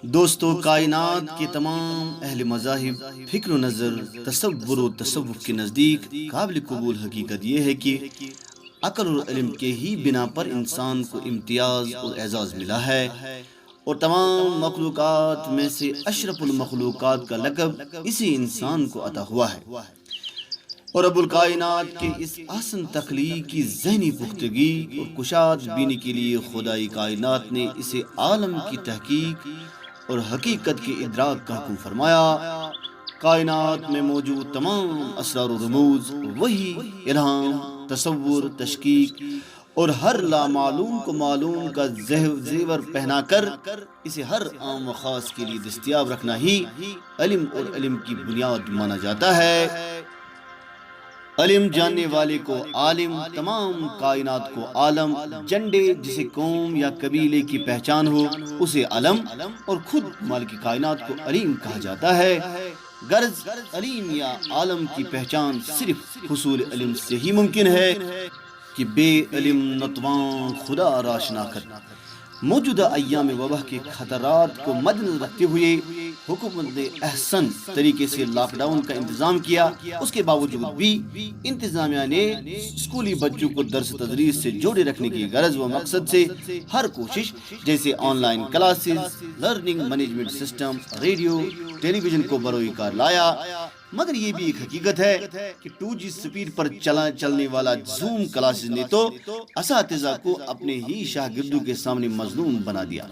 دوستو، کائنات کے تمام اہل مذاہب فکر و نظر، تصور و تصوف کے نزدیک قابل قبول حقیقت یہ ہے کہ عقل اور علم کے ہی بنا پر انسان کو امتیاز اور اعزاز ملا ہے، اور تمام مخلوقات میں سے اشرف المخلوقات کا لقب اسی انسان کو عطا ہوا ہے۔ اور رب الکائنات کے اس احسن تخلیق کی ذہنی پختگی اور کشاد بینی کے لیے خدائی کائنات نے اسے عالم کی تحقیق اور حقیقت کے ادراک کا حکم فرمایا۔ کائنات میں موجود تمام اسرار و رموز، وہی، الہام، تصور، تشکیک اور ہر لامعلوم کو معلوم کا زیور پہنا کر اسے ہر عام و خاص کے لیے دستیاب رکھنا ہی علم اور علم کی بنیاد مانا جاتا ہے۔ علم جاننے والے کو عالم، تمام کائنات کو عالم، جنڈے جسے قوم یا قبیلے کی پہچان ہو اسے علم، اور خود مالک کائنات کو علیم کہا جاتا ہے۔ غرض علیم یا عالم کی پہچان صرف حصول علم سے ہی ممکن ہے کہ بے علم نتوان خدا را شناخت۔ موجودہ ایام وبا کے خطرات کو مدنظر رکھتے ہوئے حکومت نے احسن طریقے سے لاک ڈاؤن کا انتظام کیا۔ اس کے باوجود بھی انتظامیہ نے اسکولی بچوں کو درس تدریس سے جوڑے رکھنے کی غرض و مقصد سے ہر کوشش، جیسے online classes, learning management system, radio, television کو بروئے کار لایا۔ مگر یہ بھی ایک حقیقت ہے کہ 2G سپیڈ پر چلنے والا زوم کلاسز نے تو اساتذہ کو اپنے ہی شاگردوں کے سامنے مظلوم بنا دیا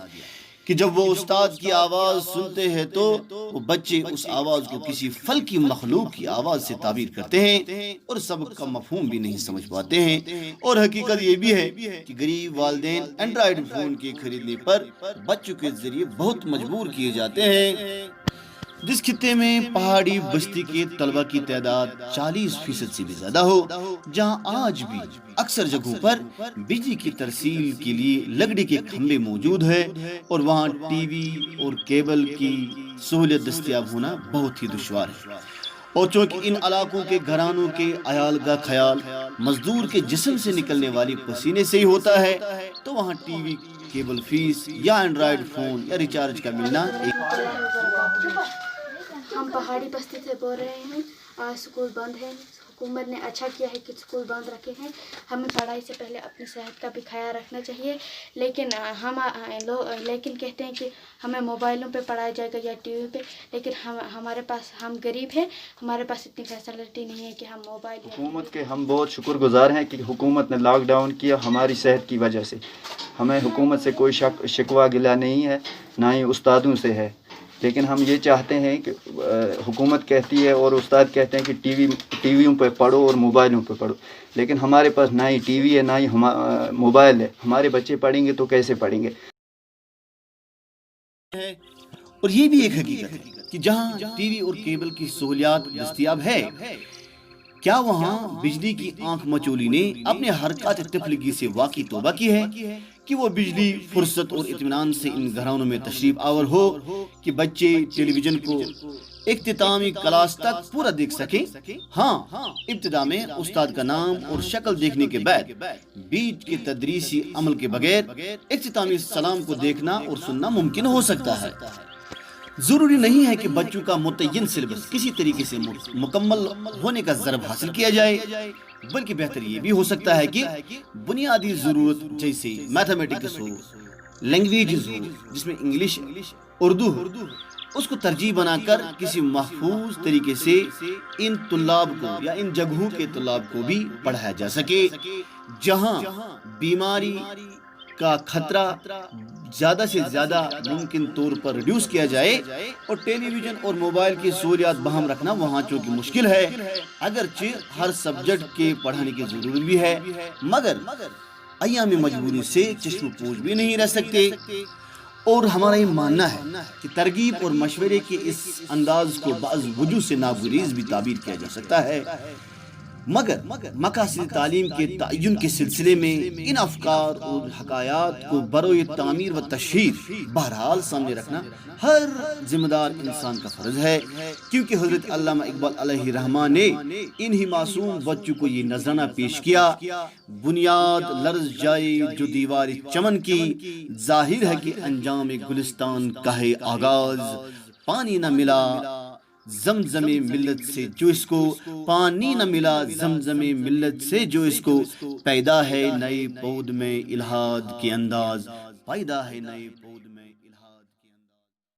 کہ جب وہ استاد کی آواز سنتے ہیں تو وہ بچے اس آواز کو کسی فلکی مخلوق کی آواز سے تعبیر کرتے ہیں اور سبق کا مفہوم بھی نہیں سمجھ پاتے ہیں۔ اور حقیقت یہ بھی ہے کہ غریب والدین اینڈرائیڈ فون کے خریدنے پر بچوں کے ذریعے بہت مجبور کیے جاتے ہیں۔ جس خطے میں پہاڑی بستی کے طلبہ کی تعداد 40% سے بھی زیادہ ہو، جہاں آج بھی اکثر جگہوں پر بجلی کی ترسیل کے لیے لکڑی کے کھمبے موجود ہیں، اور وہاں ٹی وی اور کیبل کی سہولت دستیاب ہونا بہت ہی دشوار ہے۔ اور چونکہ ان علاقوں کے گھرانوں کے عیال کا خیال مزدور کے جسم سے نکلنے والی پسینے سے ہی ہوتا ہے، تو وہاں ٹی وی، کیبل فیس یا اینڈرائیڈ فون یا ریچارج کا ملنا ہم پہاڑی بستی سے بول رہے ہیں۔ آج سکول بند ہے۔ حکومت نے اچھا کیا ہے کہ سکول بند رکھے ہیں۔ ہمیں پڑھائی سے پہلے اپنی صحت کا بھی خیال رکھنا چاہیے، لیکن لیکن کہتے ہیں کہ ہمیں موبائلوں پہ پڑھایا جائے گا یا ٹی وی پہ، لیکن ہمارے پاس، ہم غریب ہیں، ہمارے پاس اتنی فیسلٹی نہیں ہے کہ ہم موبائل حکومت کے ہم بہت شکر گزار ہیں کہ حکومت نے لاک ڈاؤن کیا ہماری صحت کی وجہ سے۔ ہمیں حکومت سے کوئی شکوہ گلہ نہیں ہے، نہ ہی استادوں سے ہے، لیکن ہم یہ چاہتے ہیں کہ حکومت کہتی ہے اور استاد کہتے ہیں کہ ٹی ویوں پہ پڑھو اور موبائلوں پہ پڑھو، لیکن ہمارے پاس نہ ہی ٹی وی ہے نہ ہی موبائل ہے۔ ہمارے بچے پڑھیں گے تو کیسے پڑھیں گے؟ اور یہ بھی ایک حقیقت ہے کہ جہاں ٹی وی اور کیبل کی سہولیات دستیاب ہے، کیا وہاں بجلی کی آنکھ مچولی نے اپنے حرکات طفلگی سے واقعی توبہ کی ہے کہ وہ بجلی فرصت اور اطمینان سے ان گھرانوں میں تشریف آور ہو کہ بچے ٹیلی ویژن کو اختتامی کلاس تک پورا دیکھ سکیں؟ ہاں، ابتدا میں استاد کا نام اور شکل دیکھنے کے بعد بیچ کے تدریسی عمل کے بغیر اختتامی سلام کو دیکھنا اور سننا ممکن ہو سکتا ہے۔ ضروری نہیں ہے کہ بچوں کا متعین سلیبس کسی طریقے سے مکمل ہونے کا ضرب حاصل کیا جائے، بلکہ بہتر یہ بھی ہو سکتا ہے کہ بنیادی ضرورت جیسے میتھمیٹکس ہو، لینگویجز ہو جس میں انگلش، اردو ہو، اس کو ترجیح بنا کر کسی محفوظ طریقے سے ان طلاب کو یا ان جگہوں کے طلاب کو بھی پڑھایا جا سکے جہاں بیماری کا خطرہ زیادہ سے زیادہ ممکن طور پر ریڈیوس کیا جائے، اور ٹیلی ویژن اور موبائل کی سہولیات بہم رکھنا وہاں چونکہ مشکل ہے، اگرچہ ہر سبجیکٹ کے پڑھانے کی ضرورت بھی ہے، مگر ایام مجبوری سے چشم پوش بھی نہیں رہ سکتے۔ اور ہمارا یہ ماننا ہے کہ ترغیب اور مشورے کے اس انداز کو بعض وجوہ سے ناگزیر بھی تعبیر کیا جا سکتا ہے۔ مگر مقاصد تعلیم کے تعین کے سلسلے میں ان افکار اور حکایات کو بروئے تعمیر و تشہیر بہرحال سامنے رکھنا ہر ذمہ دار انسان کا فرض ہے، کیونکہ حضرت علامہ اقبال علیہ رحمان نے انہی معصوم بچوں کو یہ نذرانہ پیش کیا: بنیاد لرز جائے جو دیوار چمن کی، ظاہر ہے کہ انجام گلستان کا ہے آغاز، پانی نہ ملا زمزم ملت سے جو اس کو، پانی نہ ملا زمزم ملت سے جو اس کو، پیدا ہے نئے پود میں الہاد کے انداز، پیدا ہے نئے پود میں